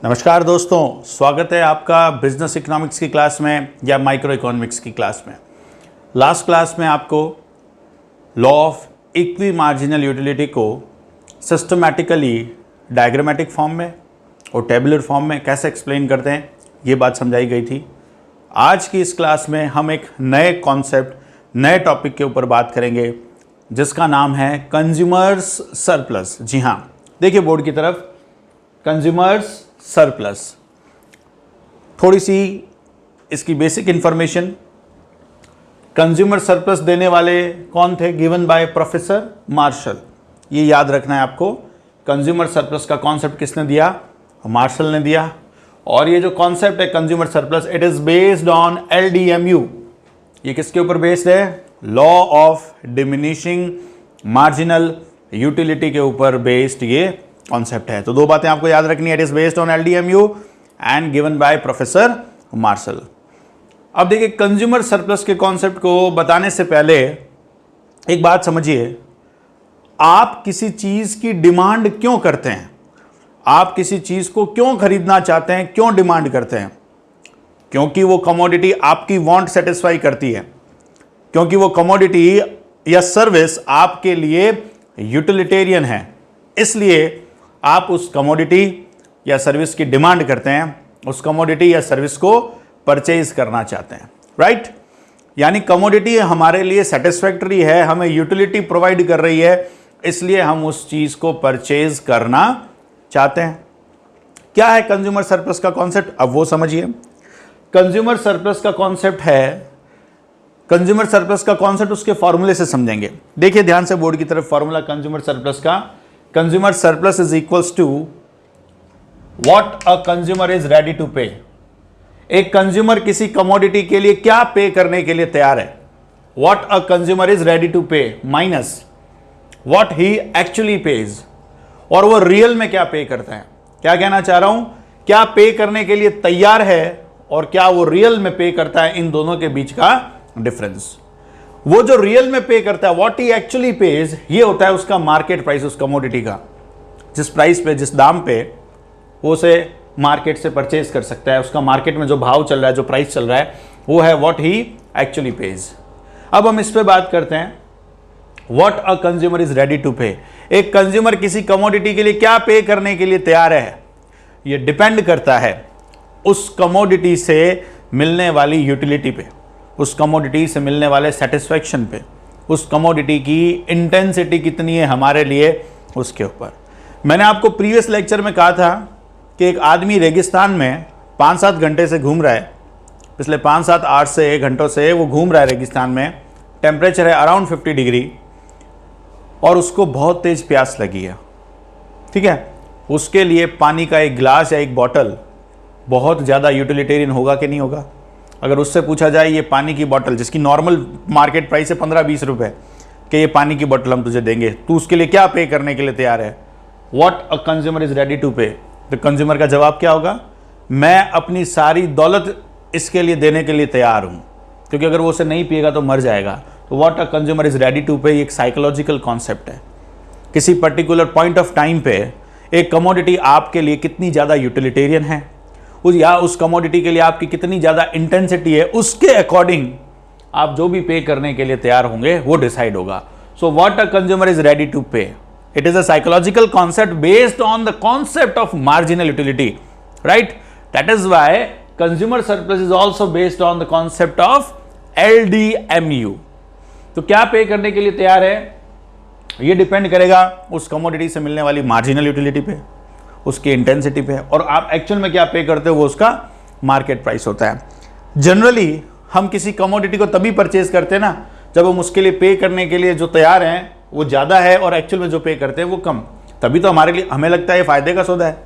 नमस्कार दोस्तों, स्वागत है आपका बिजनेस इकोनॉमिक्स की क्लास में या माइक्रो इकोनॉमिक्स की क्लास में। लास्ट क्लास में आपको law of equi marginal utility को सिस्टमैटिकली डायग्रामेटिक फॉर्म में और टेबुलर फॉर्म में कैसे एक्सप्लेन करते हैं ये बात समझाई गई थी। आज की इस क्लास में हम एक नए कॉन्सेप्ट, नए टॉपिक के ऊपर बात करेंगे जिसका नाम है कंज्यूमर्स सरप्लस। जी हाँ, देखिए बोर्ड की तरफ, कंज्यूमर्स सरप्लस। थोड़ी सी इसकी बेसिक इंफॉर्मेशन। कंज्यूमर सरप्लस देने वाले कौन थे? Given by professor Marshall. ये याद रखना है आपको। कंज्यूमर सरप्लस का कॉन्सेप्ट किसने दिया? मार्शल ने दिया। और ये जो कॉन्सेप्ट है consumer surplus, it is based on LDMU। ये किसके ऊपर बेस्ड है? Law of diminishing marginal utility के ऊपर बेस्ड ये कॉन्सेप्ट है। तो दो बातें आपको याद रखनी है, it is based on LDMU and given by professor Marshall. अब देखिए, कंज्यूमर सरप्लस के कॉन्सेप्ट को बताने से पहले एक बात समझिए, आप किसी चीज की डिमांड क्यों करते हैं? आप किसी चीज को क्यों खरीदना चाहते हैं, क्यों डिमांड करते हैं? क्योंकि वो कमोडिटी आपकी वांट सेटिस्फाई करती है, क्योंकि वो कमोडिटी या सर्विस आपके लिए यूटिलिटेरियन है, इसलिए आप उस कमोडिटी या सर्विस की डिमांड करते हैं, उस कमोडिटी या सर्विस को परचेज करना चाहते हैं, राइट? यानी कमोडिटी हमारे लिए सेटिस्फैक्टरी है, हमें यूटिलिटी प्रोवाइड कर रही है, इसलिए हम उस चीज को परचेज करना चाहते हैं। क्या है कंज्यूमर सरप्लस का कॉन्सेप्ट? अब वो समझिए। कंज्यूमर सरप्लस का कॉन्सेप्ट है, कंज्यूमर सरप्लस का कॉन्सेप्ट उसके फॉर्मूले से समझेंगे। देखिए ध्यान से बोर्ड की तरफ, फॉर्मूला कंज्यूमर सरप्लस का, consumer surplus is equals to what a consumer is ready to pay. एक कंज्यूमर किसी कमोडिटी के लिए क्या पे करने के लिए तैयार है? What a consumer is ready to pay minus what he actually pays, और वो रियल में क्या पे करता है। क्या कहना चाह रहा हूं? क्या पे करने के लिए तैयार है और क्या वो रियल में पे करता है, इन दोनों के बीच का डिफरेंस। वो जो रियल में पे करता है, व्हाट ही एक्चुअली पेज, ये होता है उसका मार्केट प्राइस उस कमोडिटी का। जिस प्राइस पे, जिस दाम पे वो उसे मार्केट से परचेज कर सकता है, उसका मार्केट में जो भाव चल रहा है, जो प्राइस चल रहा है, वो है व्हाट ही एक्चुअली पेज। अब हम इस पे बात करते हैं, what a consumer is ready to pay. एक कंज्यूमर किसी कमोडिटी के लिए क्या पे करने के लिए तैयार है, ये डिपेंड करता है उस कमोडिटी से मिलने वाली यूटिलिटी पे, उस कमोडिटी से मिलने वाले सेटिस्फैक्शन पे, उस कमोडिटी की इंटेंसिटी कितनी है हमारे लिए, उसके ऊपर। मैंने आपको प्रीवियस लेक्चर में कहा था कि एक आदमी रेगिस्तान में 5-7 घंटे से घूम रहा है, पिछले 5-7 8 से 1 घंटों से वो घूम रहा है रेगिस्तान में, टेम्परेचर है अराउंड 50 डिग्री और उसको बहुत तेज प्यास लगी है, ठीक है? उसके लिए पानी का एक गिलास या एक बॉटल बहुत ज़्यादा यूटिलिटेरियन होगा कि नहीं होगा? अगर उससे पूछा जाए ये पानी की बोतल जिसकी नॉर्मल मार्केट प्राइस है 15-20 रुपए, कि ये पानी की बोतल हम तुझे देंगे, तू उसके लिए क्या पे करने के लिए तैयार है? What a consumer is ready to pay. तो कंज्यूमर का जवाब क्या होगा? मैं अपनी सारी दौलत इसके लिए देने के लिए तैयार हूं, क्योंकि अगर वो उसे नहीं पिएगा तो मर जाएगा। तो what a consumer is ready to pay एक साइकोलॉजिकल कॉन्सेप्ट है। किसी पर्टिकुलर पॉइंट ऑफ टाइम पे एक कमोडिटी आपके लिए कितनी ज़्यादा यूटिलिटेरियन है, या उस कमोडिटी के लिए आपकी कितनी ज़्यादा इंटेंसिटी है, उसके अकॉर्डिंग आप जो भी पे करने के लिए तैयार होंगे वो डिसाइड होगा। So what a consumer is ready to pay, it is a psychological concept based on the concept of marginal utility, right? That is why consumer surplus is also based on the concept of LDMU। तो क्या पे करने के लिए तैयार है, ये depend करेगा उस कमोडिटी से मिलने वाली मार्जिनल यूटिलिटी पे, उसकी इंटेंसिटी पे, और आप एक्चुअल में क्या पे करते हो वो उसका मार्केट प्राइस होता है। जनरली हम किसी कमोडिटी को तभी परचेज करते हैं ना जब हम उसके लिए पे करने के लिए जो तैयार हैं वो ज़्यादा है और एक्चुअल में जो पे करते हैं वो कम, तभी तो हमारे लिए, हमें लगता है ये फायदे का सौदा है।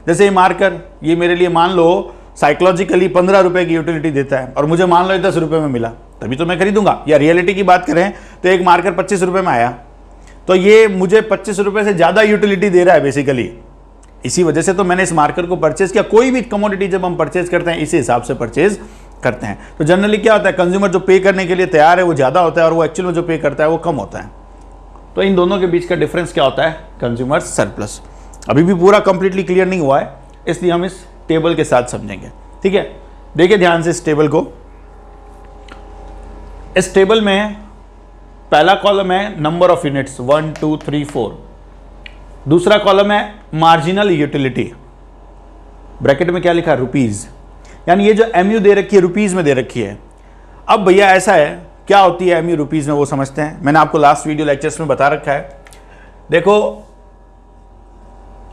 जैसे ये मार्कर, ये मेरे लिए मान लो साइकोलॉजिकली 15 रुपए की यूटिलिटी देता है और मुझे मान लो 10 रुपए में मिला, तभी तो मैं खरीदूंगा। या रियलिटी की बात करें तो एक मार्कर 25 रुपए में आया, तो ये मुझे 25 रुपए से ज़्यादा यूटिलिटी दे रहा है बेसिकली, इसी वजह से तो मैंने इस मार्कर को परचेज किया। कोई भी कमोडिटी जब हम परचेज करते हैं इसी हिसाब से परचेज करते हैं। तो जनरली क्या होता है, कंज्यूमर जो पे करने के लिए तैयार है वो ज़्यादा होता है और वो एक्चुअल में जो पे करता है वो कम होता है। तो इन दोनों के बीच का डिफरेंस क्या होता है, कंज्यूमर सरप्लस। अभी भी पूरा कंप्लीटली क्लियर नहीं हुआ है, इसलिए हम इस टेबल के साथ समझेंगे। ठीक है, देखिए ध्यान से इस टेबल को। इस टेबल में पहला कॉलम है नंबर ऑफ यूनिट्स 1 2 3 4, दूसरा कॉलम है मार्जिनल यूटिलिटी, ब्रैकेट में क्या लिखा है रुपीज, यानी ये जो एमयू दे रखी है रुपीज में दे रखी है। अब भैया ऐसा है, क्या होती है एमयू रुपीज में वो समझते हैं। मैंने आपको लास्ट वीडियो लेक्चर्स में बता रखा है। देखो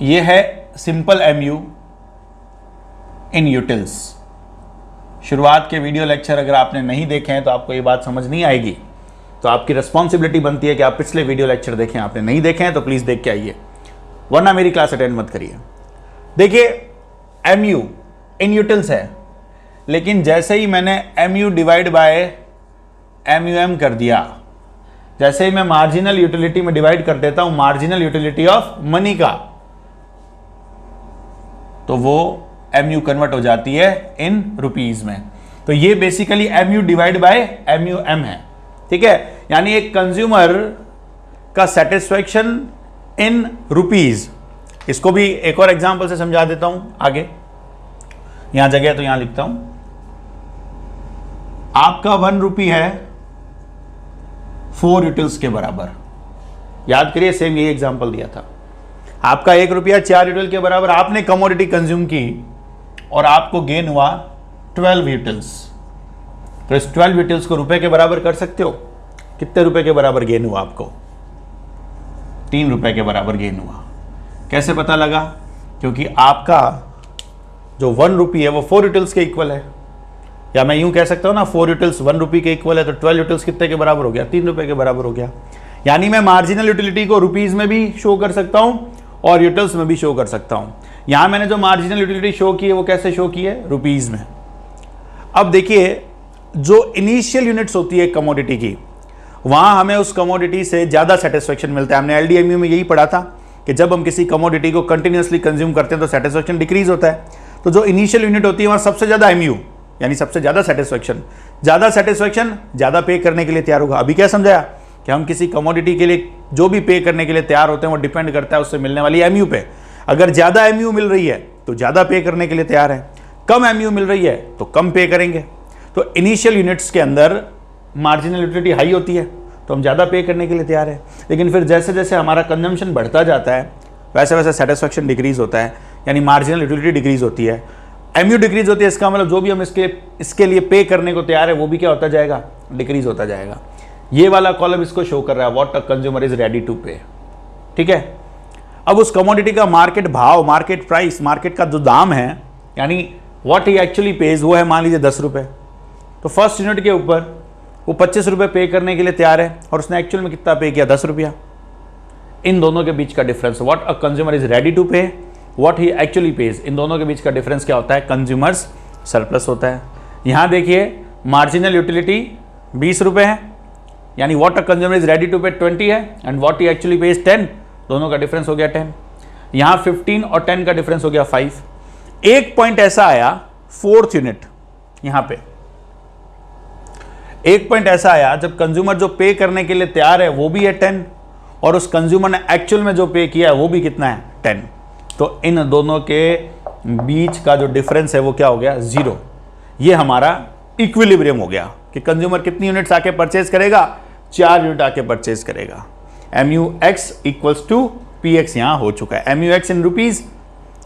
ये है सिंपल एमयू इन यूटिल्स। शुरुआत के वीडियो लेक्चर अगर आपने नहीं देखे हैं तो आपको ये बात समझ नहीं आएगी, तो आपकी रिस्पॉन्सिबिलिटी बनती है कि आप पिछले वीडियो लेक्चर देखें। आपने नहीं देखे हैं तो प्लीज देख के आइए, वरना मेरी क्लास अटेंड मत करिए। देखिए एमयू इन यूटिल्स है, लेकिन जैसे ही मैंने एमयू डिवाइड बाय एमयूएम कर दिया, जैसे ही मैं मार्जिनल यूटिलिटी में डिवाइड कर देता हूं मार्जिनल यूटिलिटी ऑफ मनी का, तो वो एमयू कन्वर्ट हो जाती है इन रुपीज में। तो ये basically MU divide by MUM है। ठीक है, यानी एक कंज्यूमर का सेटिस्फैक्शन इन रुपीज। इसको भी एक और एग्जांपल से समझा देता हूं आगे, यहां जगह है तो यहां लिखता हूं। आपका 1 रुपी है 4 यूटिल्स के बराबर। याद करिए सेम यही एग्जांपल दिया था। आपका 1 रुपया 4 यूटिल के बराबर आपने कमोडिटी कंज्यूम की और आपको गेन हुआ 12 यूटिल्स। तो इस 12 यूटिल्स को रुपए के बराबर कर सकते हो। कितने रुपए के बराबर गेन हुआ आपको? 3 रुपए के बराबर गेन हुआ। कैसे पता लगा? क्योंकि आपका जो 1 रुपी है वो 4 यूटिल्स के इक्वल है, या मैं यूं कह सकता हूं ना 4 यूटिल्स 1 रुपी के इक्वल है, तो 12 यूटिल्स कितने के बराबर हो गया? 3 रुपए के बराबर हो गया। यानी मैं मार्जिनल यूटिलिटी को रुपीज में भी शो कर सकता हूं और यूटिल्स में भी शो कर सकता हूं। यहां मैंने जो मार्जिनल यूटिलिटी शो की है वो कैसे शो की है? रुपीज में। अब देखिए जो इनिशियल यूनिट्स होती है कमोडिटी की, वहां हमें उस कमोडिटी से ज्यादा सेटिस्फेक्शन मिलता है। हमने एलडीएमयू में यही पढ़ा था कि जब हम किसी कमोडिटी को कंटिन्यूअसली कंज्यूम करते हैं तो सेटिस्फेक्शन डिक्रीज होता है। तो जो इनिशियल यूनिट होती है वहां सबसे ज्यादा एमयू, यानी सबसे ज्यादा सेटिस्फेक्शन ज्यादा पे करने के लिए तैयार होगा। अभी क्या समझाया कि हम किसी कमोडिटी के लिए जो भी पे करने के लिए तैयार होते हैं वो डिपेंड करता है उससे मिलने वाली एमयू पे। अगर ज्यादा एमयू मिल रही है तो ज्यादा पे करने के लिए तैयार है, कम एमयू मिल रही है तो कम पे करेंगे। तो इनिशियल यूनिट्स के अंदर मार्जिनल यूटिलिटी हाई होती है तो हम ज़्यादा पे करने के लिए तैयार है, लेकिन फिर जैसे जैसे हमारा कंजम्पशन बढ़ता जाता है वैसे वैसे सेटिस्फेक्शन डिक्रीज होता है, यानी मार्जिनल यूटिलिटी डिक्रीज होती है, एमयू डिक्रीज होती है। इसका मतलब जो भी हम इसके लिए पे करने को तैयार है वो भी क्या होता जाएगा? डिक्रीज होता जाएगा। ये वाला कॉलम इसको शो कर रहा है what a consumer is ready to pay. ठीक है, अब उस कमोडिटी का मार्केट भाव, मार्केट प्राइस, मार्केट का जो दाम है, यानी व्हाट ही एक्चुअली पेज, वो है मान लीजिए 10 रुपये। तो फर्स्ट यूनिट के ऊपर वो 25 रुपये पे करने के लिए तैयार है और उसने एक्चुअल में कितना पे किया? 10 रुपया। इन दोनों के बीच का difference, what a consumer is ready to pay, what he actually pays, इन दोनों के बीच का डिफरेंस क्या होता है? कंज्यूमर्स सरप्लस होता है। यहां देखिए मार्जिनल यूटिलिटी 20 रुपये है, यानी what a consumer is ready to pay 20 है and what he actually pays 10, दोनों का डिफरेंस हो गया 10। यहां 15 और 10 का डिफरेंस हो गया 5। एक पॉइंट ऐसा आया फोर्थ यूनिट, यहां पे एक पॉइंट ऐसा आया जब कंज्यूमर जो पे करने के लिए तैयार है वो भी है 10 और उस कंज्यूमर ने एक्चुअल में जो पे किया है वो भी कितना है? 10। तो इन दोनों के बीच का जो डिफरेंस है वो क्या हो गया? 0। ये हमारा इक्विलिब्रियम हो गया कि कंज्यूमर कितनी यूनिट्स आके परचेज करेगा? 4 यूनिट आके परचेज करेगा। MU X equals to P X यहां हो चुका है। एमयू एक्स इन रुपीज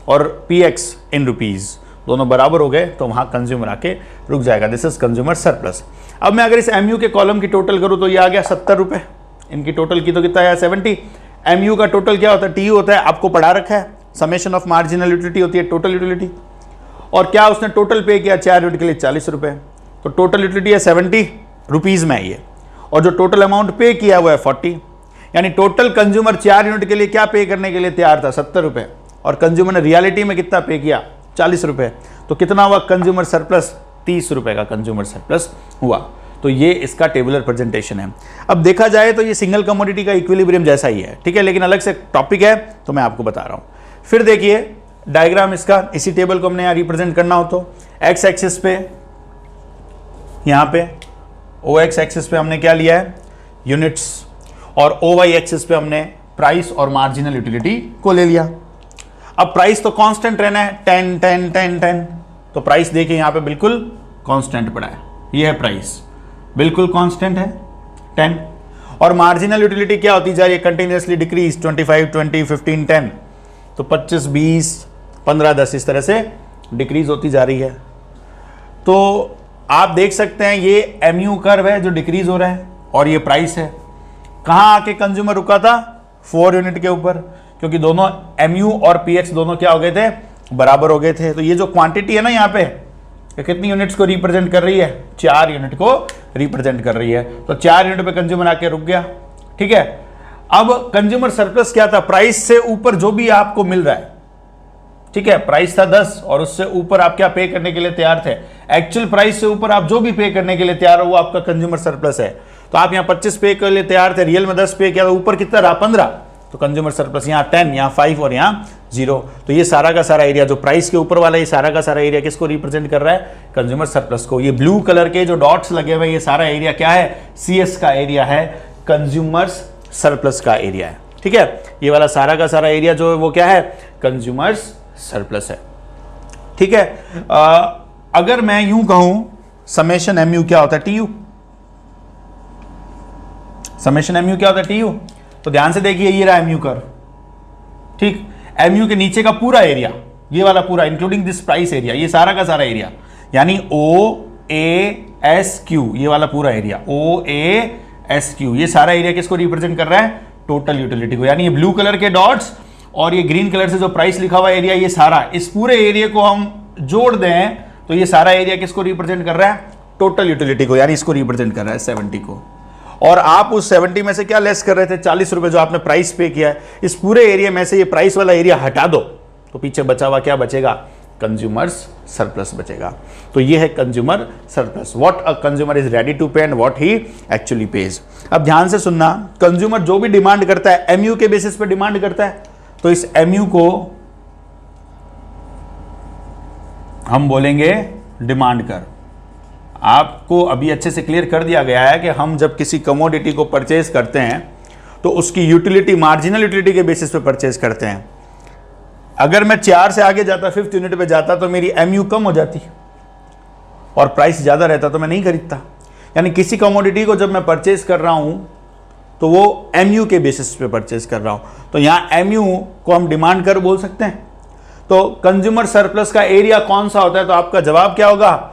और पी एक्स इन रुपीज दोनों बराबर हो गए तो वहां कंज्यूमर आके रुक जाएगा। This is consumer surplus. अब मैं अगर इस एमयू के कॉलम की टोटल करूं तो ये आ गया 70 रुपए। इनकी टोटल की तो कितना है? 70। एमयू का टोटल क्या होता है? टीयू होता है, आपको पढ़ा रखा है। समेशन ऑफ मार्जिनल यूटिलिटी होती है टोटल यूटिलिटी। और क्या उसने टोटल पे किया 4 यूनिट के लिए? 40 रुपए। तो टोटल यूटिलिटी है 70 रुपीज में है ये, और जो टोटल अमाउंट पे किया हुआ है 40, यानी टोटल कंज्यूमर 4 यूनिट के लिए क्या पे करने के लिए तैयार था? 70 रुपए, और कंज्यूमर ने रियलिटी में कितना पे किया? 40 रुपए। तो कितना हुआ कंज्यूमर सरप्लस? 30 रुपए का कंज्यूमर सरप्लस हुआ। तो ये इसका टेबुलर प्रेजेंटेशन है। अब देखा जाए तो ये सिंगल कमोडिटी का इक्विलिब्रियम जैसा ही है, ठीक है, लेकिन अलग से टॉपिक है तो मैं आपको बता रहा हूं। फिर देखिए डायग्राम इसका, इसी टेबल को हमने यहाँ रिप्रेजेंट करना हो तो एक्स एक्सिस पे, यहाँ पे ओ एक्स एक्सिस पे हमने क्या लिया है? यूनिट्स, और ओ वाई एक्सिस पे हमने प्राइस और मार्जिनल यूटिलिटी को ले लिया। अब प्राइस तो कांस्टेंट रहना है 10 10 10 10, तो प्राइस देखिए यहां पे बिल्कुल कांस्टेंट पड़ा है, ये है प्राइस बिल्कुल कांस्टेंट है 10। और मार्जिनल यूटिलिटी क्या होती जा रही है, कंटिन्यूसली डिक्रीज 25 20 15 10, तो 25 20 15 10 इस तरह से डिक्रीज होती जा रही है। तो आप देख सकते हैं ये MU कर्व है जो डिक्रीज हो रहा है और ये प्राइस है। कहां आके कंज्यूमर रुका था, 4 यूनिट के ऊपर, क्योंकि दोनों MU और PX दोनों क्या हो गए थे, बराबर हो गए थे। तो ये जो क्वांटिटी है ना यहाँ पे, ये कितनी यूनिट्स को रिप्रेजेंट कर रही है, 4 यूनिट को रिप्रेजेंट कर रही है। तो 4 यूनिट पे कंज्यूमर आके रुक गया, ठीक है। अब कंज्यूमर सरप्लस क्या था, प्राइस से ऊपर जो भी आपको मिल रहा है, ठीक है, प्राइस था 10 और उससे ऊपर आप क्या पे करने के लिए तैयार थे, एक्चुअल प्राइस से ऊपर आप जो भी पे करने के लिए तैयार हो वो आपका कंज्यूमर सरप्लस है। तो आप यहाँ 25 पे के लिए तैयार थे, रियल में 10 पे किया, तो ऊपर कितना रहा 15, तो कंज्यूमर सरप्लस यहाँ 10, यहाँ 5 और यहाँ 0। तो ये सारा का सारा एरिया जो प्राइस के ऊपर वाला, ये सारा का सारा एरिया किसको रिप्रेजेंट कर रहा है, कंज्यूमर सरप्लस को। ये ब्लू कलर के जो डॉट्स लगे हुए ये सारा एरिया क्या है, CS का एरिया है, कंज्यूमर सरप्लस का एरिया है, ठीक है। ये वाला सारा का सारा एरिया जो है वो क्या है, कंज्यूमर सरप्लस है, ठीक है। अगर मैं यूं कहूं समेशन MU क्या होता है, TU, समेशन MU क्या होता है, TU। तो ध्यान से देखिए ये रहा MU कर्व, ठीक। MU के नीचे का पूरा एरिया, ये वाला पूरा इंक्लूडिंग दिस प्राइस एरिया, ये सारा का सारा एरिया यानी OASQ, ये वाला पूरा एरिया OASQ, ये सारा एरिया किसको रिप्रेजेंट कर रहा है, टोटल यूटिलिटी को। यानी ये ब्लू कलर के डॉट्स और ये ग्रीन कलर से जो प्राइस लिखा हुआ एरिया, ये सारा, इस पूरे एरिया को हम जोड़ दें तो ये सारा एरिया किसको रिप्रेजेंट कर रहा है, टोटल यूटिलिटी को, यानी इसको रिप्रेजेंट कर रहा है 70 को। और आप उस 70 में से क्या लेस कर रहे थे, 40 रुपए जो आपने प्राइस पे किया है, इस पूरे एरिया में से ये प्राइस वाला एरिया हटा दो तो पीछे बचा हुआ क्या बचेगा, कंज्यूमर सरप्लस बचेगा। तो ये है consumer surplus, what a consumer is ready to pay and what he actually pays. अब ध्यान से सुनना, कंज्यूमर जो भी डिमांड करता है MU के बेसिस पे डिमांड करता है, तो इस MU को हम बोलेंगे डिमांड कर। आपको अभी अच्छे से क्लियर कर दिया गया है कि हम जब किसी कमोडिटी को परचेज करते हैं तो उसकी यूटिलिटी मार्जिनल यूटिलिटी के बेसिस पे परचेज करते हैं। अगर मैं 4 से आगे जाता, 5th यूनिट पे जाता, तो मेरी MU कम हो जाती और प्राइस ज्यादा रहता तो मैं नहीं खरीदता। यानी किसी कमोडिटी को जब मैं परचेज कर रहा हूं तो वो MU के बेसिस पे परचेज कर रहा हूं। तो यहां MU को हम डिमांड कर बोल सकते हैं। तो कंज्यूमर सरप्लस का एरिया कौन सा होता है, तो आपका जवाब क्या होगा,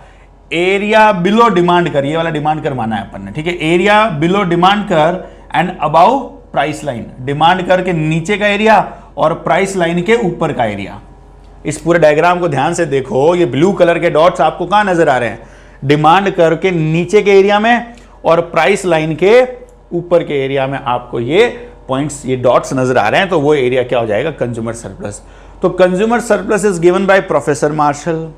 एरिया बिलो डिमांड कर, ये वाला डिमांड कर माना है अपन ने, ठीक है। Area below demand curve and above price line, demand curve के नीचे का एरिया और प्राइस लाइन के ऊपर का एरिया। इस पूरे डायग्राम को ध्यान से देखो, ये ब्लू कलर के डॉट्स आपको कहां नजर आ रहे हैं, डिमांड कर के नीचे के एरिया में और प्राइस लाइन के ऊपर के एरिया में आपको ये पॉइंट्स, ये डॉट्स नजर आ रहे हैं। तो वो एरिया क्या हो जाएगा, कंज्यूमर सरप्लस। तो consumer surplus is given by professor Marshall.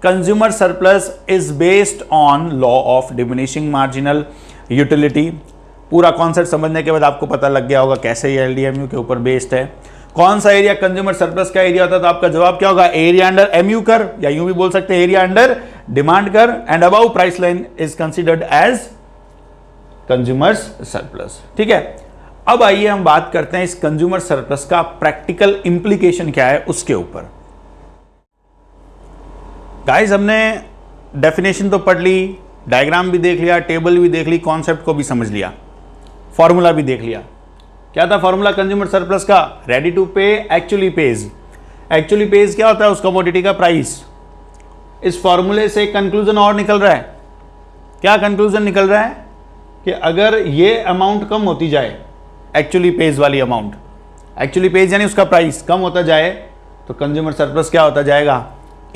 Consumer surplus is based on law of diminishing marginal utility. पूरा कॉन्सेप्ट समझने के बाद आपको पता लग गया होगा कैसे ये LDMU के ऊपर बेस्ड है। कौन सा एरिया कंज्यूमर सरप्लस का एरिया होता है, तो आपका जवाब क्या होगा, एरिया अंडर MU कर, या यूं भी बोल सकते हैं area under demand curve and above price line is considered as consumer surplus, ठीक है। अब आइए हम बात करते हैं इस कंज्यूमर सरप्लस का प्रैक्टिकल इंप्लीकेशन क्या है उसके ऊपर। गाइस, हमने डेफिनेशन तो पढ़ ली, डायग्राम भी देख लिया, टेबल भी देख ली, कॉन्सेप्ट को भी समझ लिया, फॉर्मूला भी देख लिया। क्या था फॉर्मूला कंज्यूमर सरप्लस का, रेडी टू पे एक्चुअली पेज। एक्चुअली पेज क्या होता है, उस कमोडिटी का प्राइस। इस फॉर्मूले से कंक्लूजन और निकल रहा है, क्या कंक्लूजन निकल रहा है कि अगर ये अमाउंट कम होती जाए, एक्चुअली पेज वाली अमाउंट, एक्चुअली पेज यानी उसका प्राइस कम होता जाए, तो कंज्यूमर सरप्लस क्या होता जाएगा,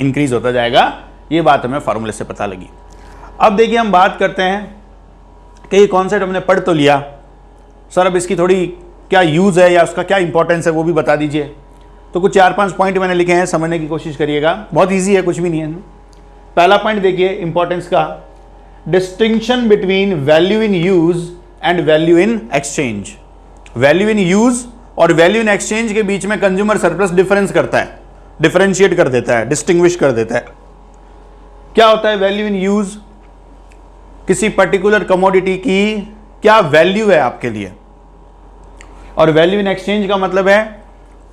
इंक्रीज होता जाएगा। ये बात हमें फॉर्मूले से पता लगी। अब देखिए हम बात करते हैं कि ये कॉन्सेप्ट हमने पढ़ तो लिया, सर अब इसकी थोड़ी क्या यूज है या उसका क्या इंपॉर्टेंस है वो भी बता दीजिए। तो कुछ 4-5 पॉइंट मैंने लिखे हैं, समझने की कोशिश करिएगा, बहुत ईजी है, कुछ भी नहीं है। पहला पॉइंट देखिए इंपॉर्टेंस का, distinction between value in use and value in exchange. Value in use और वैल्यू इन एक्सचेंज के बीच में कंज्यूमर सरप्लस डिफरेंस करता है, डिफरेंशिएट कर देता है, डिस्टिंग्विश कर देता है। क्या होता है वैल्यू इन यूज, किसी पर्टिकुलर कमोडिटी की क्या वैल्यू है आपके लिए, और वैल्यू इन एक्सचेंज का मतलब है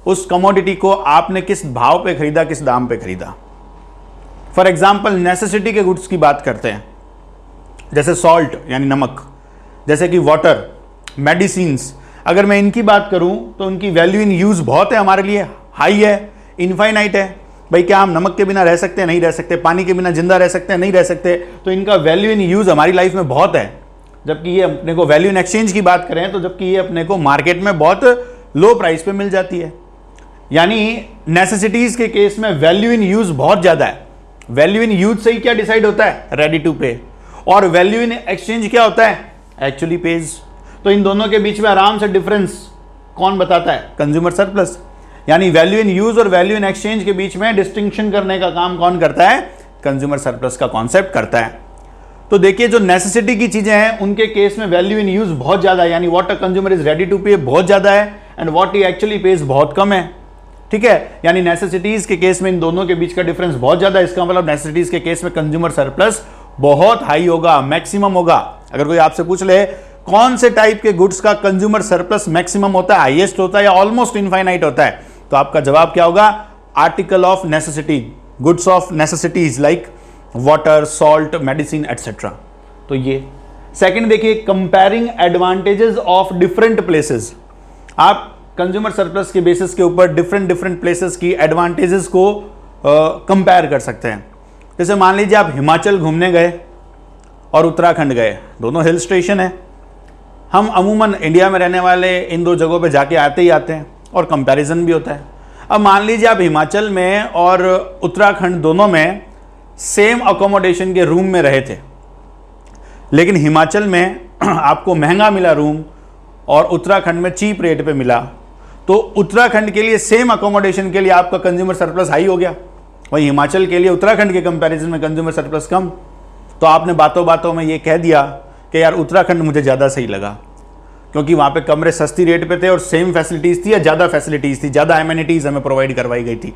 उस कमोडिटी को आपने किस भाव पे खरीदा, किस दाम पे खरीदा। फॉर एग्जाम्पल नेसेसिटी के गुड्स की बात करते हैं, जैसे सॉल्ट यानी नमक, जैसे कि वाटर, मेडिसिन्स। अगर मैं इनकी बात करूं तो उनकी वैल्यू इन यूज़ बहुत है, हमारे लिए हाई है, इनफाइनाइट है। भाई क्या हम नमक के बिना रह सकते हैं? नहीं रह सकते। पानी के बिना जिंदा रह सकते हैं? नहीं रह सकते। तो इनका वैल्यू इन यूज़ हमारी लाइफ में बहुत है। जबकि ये अपने को वैल्यू इन एक्सचेंज की बात करें तो जबकि ये अपने को मार्केट में बहुत लो प्राइस पे मिल जाती है। यानी नेसेसिटीज के केस में वैल्यू इन यूज बहुत ज्यादा है। वैल्यू इन यूज से ही क्या डिसाइड होता है? रेडी टू पे। और वैल्यू इन एक्सचेंज क्या होता है? Actually page. तो इन दोनों के बीच में आराम से डिफरेंस कौन बताता है? Consumer surplus. यानी वैल्यू इन यूज और वैल्यू इन एक्सचेंज के बीच में डिस्टिंक्शन करने का काम कौन करता है? कंज्यूमर सरप्लस का कॉन्सेप्ट करता है। तो देखिए जो नेसेसिटी की चीजें हैं उनके केस में वैल्यू इन यूज बहुत ज्यादा है, यानी what a consumer is ready to pay बहुत ज्यादा है and what he actually pays बहुत कम है। ठीक है, यानी नेसेसिटीज के केस में इन दोनों के बीच का डिफरेंस बहुत ज्यादा है। इसका मतलब नेसेसिटीज के केस में कंज्यूमर सरप्लस बहुत हाई होगा, मैक्सिमम होगा। अगर कोई आपसे पूछ ले कौन से टाइप के गुड्स का कंज्यूमर सरप्लस मैक्सिमम होता है, हाईएस्ट होता है या ऑलमोस्ट इनफाइनाइट होता है, तो आपका जवाब क्या होगा? Article of necessity, goods of necessities like water, salt, medicine etcetera. तो ये सेकंड देखिए, comparing advantages of different places. आप कंज्यूमर सरप्लस के बेसिस के ऊपर डिफरेंट प्लेसेस की एडवांटेजेस को कंपेयर कर सकते हैं। जैसे मान लीजिए आप हिमाचल घूमने गए और उत्तराखंड गए, दोनों हिल स्टेशन है। हम अमूमन इंडिया में रहने वाले इन दो जगहों पे जाके आते ही आते हैं और कंपैरिजन भी होता है। अब मान लीजिए आप हिमाचल में और उत्तराखंड दोनों में सेम अकोमोडेशन के रूम में रहे थे, लेकिन हिमाचल में आपको महंगा मिला रूम और उत्तराखंड में चीप रेट पे मिला, तो उत्तराखंड के लिए सेम अकोमोडेशन के लिए आपका कंज्यूमर सरप्लस हाई हो गया, वहीं हिमाचल के लिए उत्तराखंड के कंपैरिजन में कंज्यूमर सरप्लस कम। तो आपने बातों बातों में ये कह दिया कि यार उत्तराखंड मुझे ज़्यादा सही लगा, क्योंकि वहाँ पे कमरे सस्ती रेट पे थे और सेम फैसिलिटीज़ थी या ज़्यादा फैसिलिटीज़ थी, ज़्यादा एमिनिटीज़ हमें प्रोवाइड करवाई गई थी।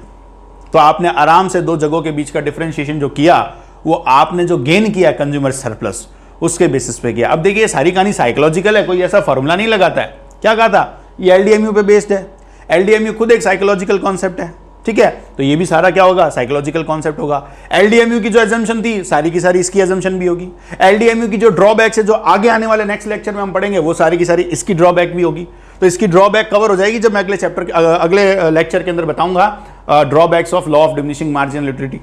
तो आपने आराम से दो जगहों के बीच का डिफरेंशिएशन जो किया वो आपने जो गेन किया कंज्यूमर सरप्लस उसके बेसिस पे किया। अब देखिए सारी कहानी साइकोलॉजिकल है, कोई ऐसा फॉर्मूला नहीं लगाता है। क्या कहा था? ये एलडीएमयू पे बेस्ड है। एलडीएमयू खुद एक साइकोलॉजिकल कॉन्सेप्ट है, ठीक है। तो ये भी सारा क्या होगा? साइकोलॉजिकल कॉन्सेप्ट होगा। एलडीएमयू की जो एजम्पशन थी सारी की सारी इसकी एजम्पशन भी होगी। एलडीएमयू की जो ड्रॉबैक्स है जो आगे आने वाले नेक्स्ट लेक्चर में हम पढ़ेंगे वो सारी की सारी इसकी ड्रॉबैक भी होगी। तो इसकी ड्रॉबैक कवर हो जाएगी जब मैं अगले चैप्टर अगले लेक्चर के अंदर बताऊंगा drawbacks of law of diminishing marginal utility.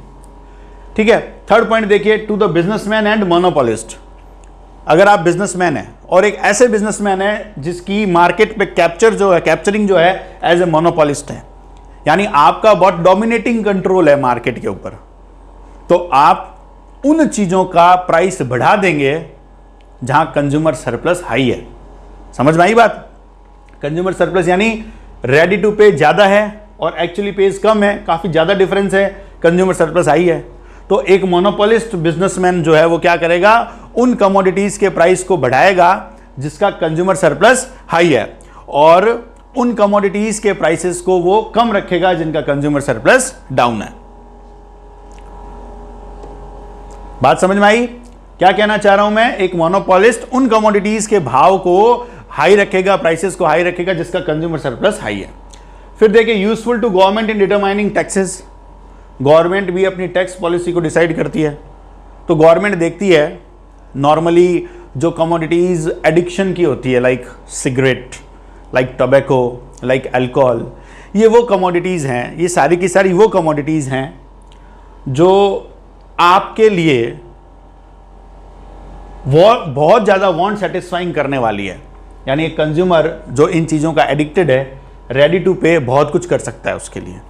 ठीक है। थर्ड पॉइंट देखिए, to the businessman and monopolist. अगर आप बिजनेसमैन हैं और एक ऐसे बिजनेसमैन है जिसकी मार्केट पे कैप्चरिंग जो है एज ए मोनोपोलिस्ट है, यानी आपका बहुत डोमिनेटिंग कंट्रोल है मार्केट के ऊपर, तो आप उन चीजों का प्राइस बढ़ा देंगे जहां कंज्यूमर सरप्लस हाई है। समझ में आई बात? कंज्यूमर सरप्लस यानी रेडी टू पे ज्यादा है और एक्चुअली पेज कम है, काफी ज्यादा डिफरेंस है, कंज्यूमर सरप्लस हाई है। तो एक मोनोपोलिस्ट बिजनेसमैन जो है वो क्या करेगा? उन कमोडिटीज के प्राइस को बढ़ाएगा जिसका कंज्यूमर सरप्लस हाई है और उन कमोडिटीज के प्राइसेस को वो कम रखेगा जिनका कंज्यूमर सरप्लस डाउन है। बात समझ में आई? क्या कहना चाह रहा हूं मैं? एक मोनोपोलिस्ट उन कमोडिटीज के भाव को हाई रखेगा, प्राइसेस को हाई रखेगा जिसका कंज्यूमर सरप्लस हाई है। फिर देखिए, useful to government in determining taxes. Government भी अपनी टैक्स पॉलिसी को डिसाइड करती है। तो गवर्नमेंट देखती है नॉर्मली जो कमोडिटीज एडिक्शन की होती है, like cigarette, like tobacco, like alcohol, ये वो कमोडिटीज़ हैं, ये सारी की सारी वो कमोडिटीज़ हैं जो आपके लिए वो बहुत ज़्यादा वांट सेटिस्फाइंग करने वाली है। यानी एक कंज्यूमर जो इन चीज़ों का एडिक्टेड है, रेडी टू पे बहुत कुछ कर सकता है उसके लिए,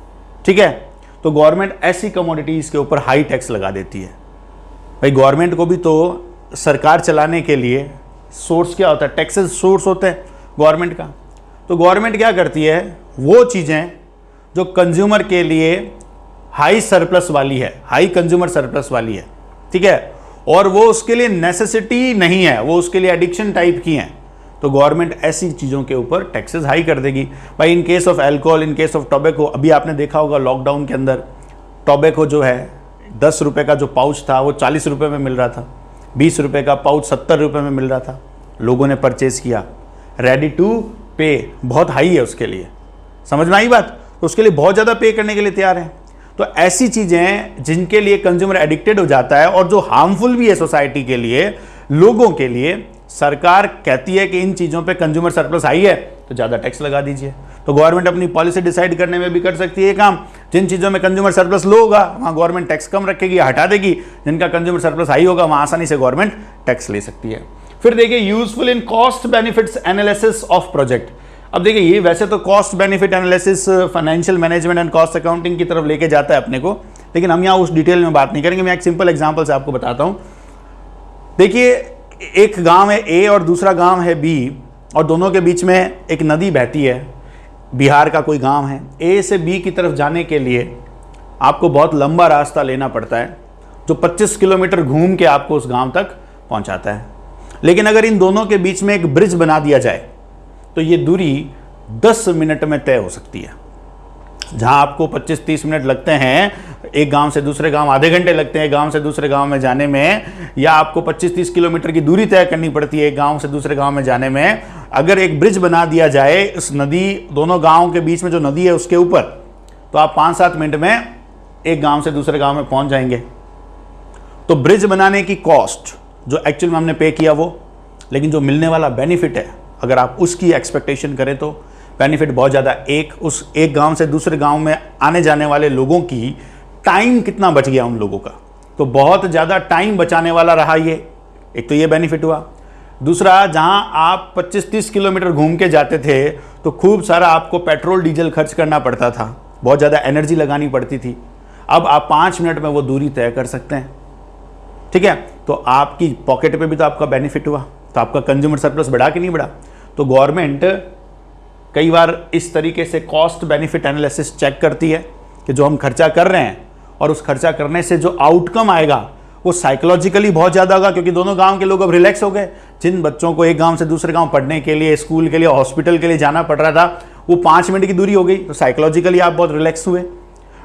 ठीक है। तो गवर्नमेंट ऐसी कमोडिटीज़ के ऊपर हाई टैक्स लगा देती है। भाई गवर्नमेंट को भी तो सरकार चलाने के लिए सोर्स क्या होता है? टैक्सेस सोर्स होता है गवर्नमेंट का। तो गवर्नमेंट क्या करती है? वो चीज़ें जो कंज्यूमर के लिए हाई सरप्लस वाली है, हाई कंज्यूमर सरप्लस वाली है, ठीक है, और वो उसके लिए नेसेसिटी नहीं है, वो उसके लिए एडिक्शन टाइप की हैं, तो गवर्नमेंट ऐसी चीज़ों के ऊपर टैक्सेस हाई कर देगी। भाई इन case of alcohol, in case of tobacco, अभी आपने देखा होगा लॉकडाउन के अंदर टोबैको जो है 10 रुपये का जो पाउच था वो 40 रुपये में मिल रहा था, 20 रुपये का पाउच 70 रुपये में मिल रहा था, लोगों ने परचेज किया। रेडी टू पे बहुत हाई है उसके लिए। समझ में आई बात? तो उसके लिए बहुत ज़्यादा पे करने के लिए तैयार हैं। तो ऐसी चीज़ें जिनके लिए कंज्यूमर एडिक्टेड हो जाता है और जो हार्मफुल भी है सोसाइटी के लिए, लोगों के लिए, सरकार कहती है कि इन चीज़ों पे कंज्यूमर सरप्लस आई है तो ज़्यादा टैक्स लगा दीजिए। तो गवर्नमेंट अपनी पॉलिसी डिसाइड करने में भी कर सकती है काम, जिन चीज़ों में कंज्यूमर सरप्लस लो होगा वहाँ गवर्नमेंट टैक्स कम रखेगी, हटा देगी, जिनका कंज्यूमर सरप्लस हाई होगा वहाँ आसानी से गवर्नमेंट टैक्स ले सकती है। फिर देखिए useful in cost benefits analysis of project. अब देखिए ये वैसे तो cost benefit analysis financial management and cost accounting की तरफ लेके जाता है अपने को, लेकिन हम यहाँ उस डिटेल में बात नहीं करेंगे। मैं एक सिंपल एग्जांपल से आपको बताता हूँ। देखिए एक गांव है ए और दूसरा गांव है बी, और दोनों के बीच में एक नदी बहती है। बिहार का कोई गांव है। ए से बी की तरफ जाने के लिए आपको बहुत लंबा रास्ता लेना पड़ता है, जो 25 किलोमीटर घूम के आपको उस गांव तक पहुंचाता है। लेकिन अगर इन दोनों के बीच में एक ब्रिज बना दिया जाए तो ये दूरी 10 मिनट में तय हो सकती है। जहां आपको 25-30 मिनट लगते हैं एक गांव से दूसरे गांव, आधे घंटे लगते हैं गांव से दूसरे गांव में जाने में, या आपको 25-30 किलोमीटर की दूरी तय करनी पड़ती है एक गांव से दूसरे गांव में जाने में, अगर एक ब्रिज बना दिया जाए उस नदी, दोनों गांवों के बीच में जो नदी है उसके ऊपर, तो आप 5-7 मिनट में एक गांव से दूसरे गांव में पहुंच जाएंगे। तो ब्रिज बनाने की कॉस्ट जो एक्चुअल में हमने पे किया वो, लेकिन जो मिलने वाला बेनिफिट है अगर आप उसकी एक्सपेक्टेशन करें तो बेनिफिट बहुत ज़्यादा। उस एक गांव से दूसरे गांव में आने जाने वाले लोगों की टाइम कितना बच गया उन लोगों का, तो बहुत ज़्यादा टाइम बचाने वाला रहा ये। एक तो ये बेनिफिट हुआ। दूसरा, जहां आप 25-30 किलोमीटर घूम के जाते थे तो खूब सारा आपको पेट्रोल डीजल खर्च करना पड़ता था, बहुत ज़्यादा एनर्जी लगानी पड़ती थी। अब आप 5 मिनट में वो दूरी तय कर सकते हैं। ठीक है, तो आपकी पॉकेट पे भी तो आपका बेनिफिट हुआ, तो आपका कंज्यूमर सरप्लस बढ़ा कि नहीं बढ़ा। तो गवर्नमेंट कई बार इस तरीके से कॉस्ट बेनिफिट एनालिसिस चेक करती है कि जो हम खर्चा कर रहे हैं और उस खर्चा करने से जो आउटकम आएगा वो साइकोलॉजिकली बहुत ज़्यादा होगा, क्योंकि दोनों गांव के लोग अब रिलैक्स हो गए। जिन बच्चों को एक गांव से दूसरे गांव पढ़ने के लिए, स्कूल के लिए, हॉस्पिटल के लिए जाना पड़ रहा था, वो 5 मिनट की दूरी हो गई, तो साइकोलॉजिकली आप बहुत रिलैक्स हुए।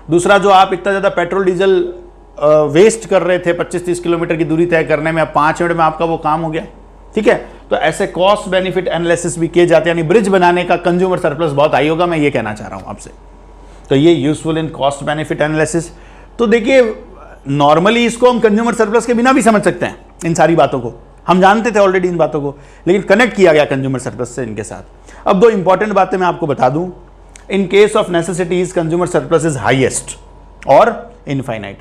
दूसरा, जो आप इतना ज़्यादा पेट्रोल डीजल वेस्ट कर रहे थे 25-30 किलोमीटर की दूरी तय करने में, अब 5 मिनट में आपका वो काम हो गया। ठीक है, तो ऐसे कॉस्ट बेनिफिट एनालिसिस भी किए जाते हैं, यानी ब्रिज बनाने का कंज्यूमर सरप्लस बहुत हाई होगा, मैं ये कहना चाह रहा हूं आपसे। तो ये useful in cost benefit analysis. तो देखिए नॉर्मली इसको हम कंज्यूमर सरप्लस के बिना भी समझ सकते हैं, इन सारी बातों को हम जानते थे ऑलरेडी इन बातों को, लेकिन कनेक्ट किया गया कंज्यूमर सरप्लस से इनके साथ। अब 2 इंपॉर्टेंट बातें मैं आपको बता दूं। इन case of necessities consumer surplus is highest और इनफाइनाइट,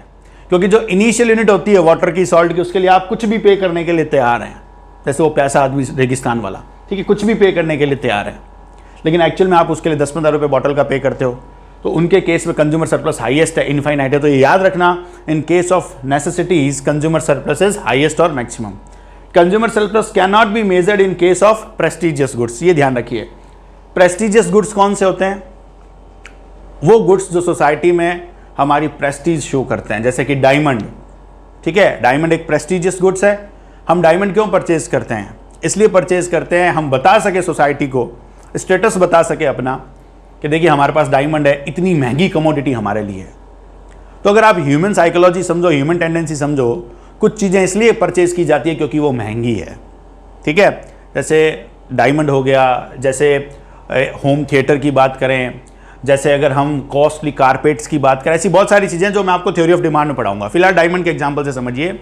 क्योंकि जो इनिशियल यूनिट होती है वाटर की, सॉल्ट की, उसके लिए आप कुछ भी पे करने के लिए तैयार हैं। जैसे वो पैसा आदमी रेगिस्तान वाला, ठीक है, कुछ भी पे करने के लिए तैयार है, लेकिन एक्चुअल में आप उसके लिए 10-15 रुपये बॉटल का पे करते हो। तो उनके केस में कंज्यूमर सरप्लस हाईएस्ट है, इनफाइनाइट है। तो ये याद रखना, in case of necessities consumer surplus is highest और maximum. Consumer surplus can not be measured in case of prestigious goods. ये ध्यान रखिए, प्रेस्टिजियस गुड्स कौन से होते हैं? वो गुड्स जो सोसाइटी में हमारी प्रेस्टीज शो करते हैं, जैसे कि डायमंड। ठीक है, डायमंड एक प्रेस्टिजियस गुड्स है। हम डायमंड क्यों परचेज करते हैं? इसलिए परचेज करते हैं हम बता सके सोसाइटी को, स्टेटस बता सके अपना कि देखिए हमारे पास डायमंड है, इतनी महंगी कमोडिटी हमारे लिए। तो अगर आप ह्यूमन साइकोलॉजी समझो, ह्यूमन टेंडेंसी समझो, कुछ चीज़ें इसलिए परचेज की जाती है क्योंकि वो महंगी है। ठीक है, जैसे डायमंड हो गया, जैसे होम थिएटर की बात करें, जैसे अगर हम कॉस्टली कारपेट्स की बात करें, ऐसी बहुत सारी चीज़ें जो मैं आपको थ्योरी ऑफ डिमांड में पढ़ाऊंगा। फिलहाल डायमंड के एग्जांपल से समझिए।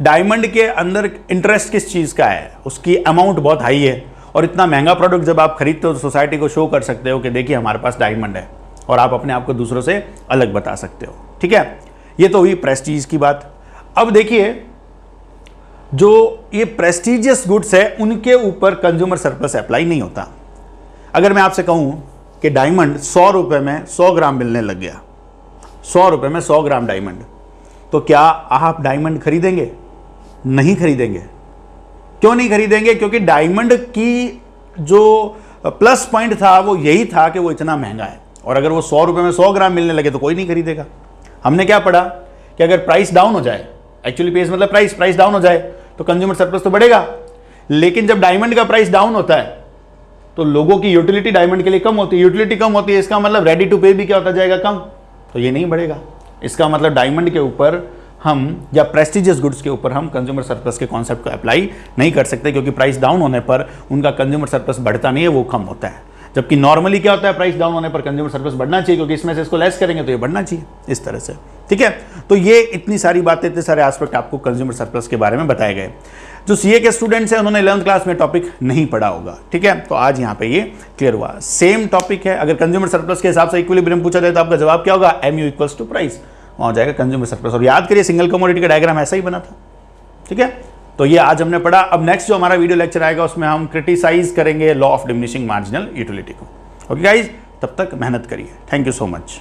डायमंड के अंदर इंटरेस्ट किस चीज़ का है? उसकी अमाउंट बहुत हाई है, और इतना महंगा प्रोडक्ट जब आप खरीदते हो तो सोसाइटी को शो कर सकते हो कि देखिए हमारे पास डायमंड है, और आप अपने आप को दूसरों से अलग बता सकते हो। ठीक है, ये तो हुई प्रेस्टीज की बात। अब देखिए जो ये प्रेस्टीजियस गुड्स है उनके ऊपर कंज्यूमर सरप्लस अप्लाई नहीं होता। अगर मैं आपसे कहूं कि डायमंड 100 रुपये में 100 ग्राम मिलने लग गया, 100 रुपये में 100 ग्राम डायमंड, तो क्या आप डायमंड खरीदेंगे? नहीं खरीदेंगे। क्यों नहीं खरीदेंगे? क्योंकि डायमंड की जो प्लस पॉइंट था वो यही था कि वो इतना महंगा है, और अगर वो 100 रुपये में 100 ग्राम मिलने लगे तो कोई नहीं खरीदेगा। हमने क्या पढ़ा कि अगर प्राइस डाउन हो जाए, एक्चुअली पेज मतलब प्राइस डाउन हो जाए तो कंज्यूमर सरप्लस तो बढ़ेगा, लेकिन जब डायमंड का प्राइस डाउन होता है तो लोगों की यूटिलिटी डायमंड के लिए कम होती है। यूटिलिटी कम होती है, इसका मतलब रेडी टू पे भी क्या होता जाएगा? कम। तो ये नहीं बढ़ेगा। इसका मतलब डायमंड के ऊपर हम, या प्रेस्टिजियस गुड्स के ऊपर हम कंज्यूमर सरप्लस के कॉन्सेप्ट को अप्लाई नहीं कर सकते, क्योंकि प्राइस डाउन होने पर उनका कंज्यूमर सरप्लस बढ़ता नहीं है, वो कम होता है। जबकि नॉर्मली क्या होता है, प्राइस डाउन होने पर कंज्यूमर सरप्लस बढ़ना चाहिए, क्योंकि इसमें से इसको लेस करेंगे तो ये बढ़ना चाहिए, इस तरह से। ठीक है, तो ये इतनी सारी बातें, इतने सारे एस्पेक्ट आपको कंज्यूमर सरप्लस के बारे में बताए गए। जो सीए के स्टूडेंट्स हैं उन्होंने 11th क्लास में टॉपिक नहीं पढ़ा होगा, ठीक है, तो आज यहाँ पे ये क्लियर हुआ। सेम टॉपिक है, अगर कंज्यूमर सरप्लस के हिसाब से इक्विलिब्रियम पूछा जाए तो आपका जवाब क्या होगा, MU इक्वल्स टू प्राइस, वहाँ हो जाएगा कंज्यूमर सरप्लस। और याद करिए सिंगल कमोडिटी का डायग्राम ऐसा ही बना था। ठीक है, तो ये आज हमने पढ़ा। अब नेक्स्ट जो हमारा वीडियो लेक्चर आएगा उसमें हम क्रिटिसाइज करेंगे law of diminishing marginal utility को। ओके गाइज, तब तक मेहनत करिए। Thank you so much.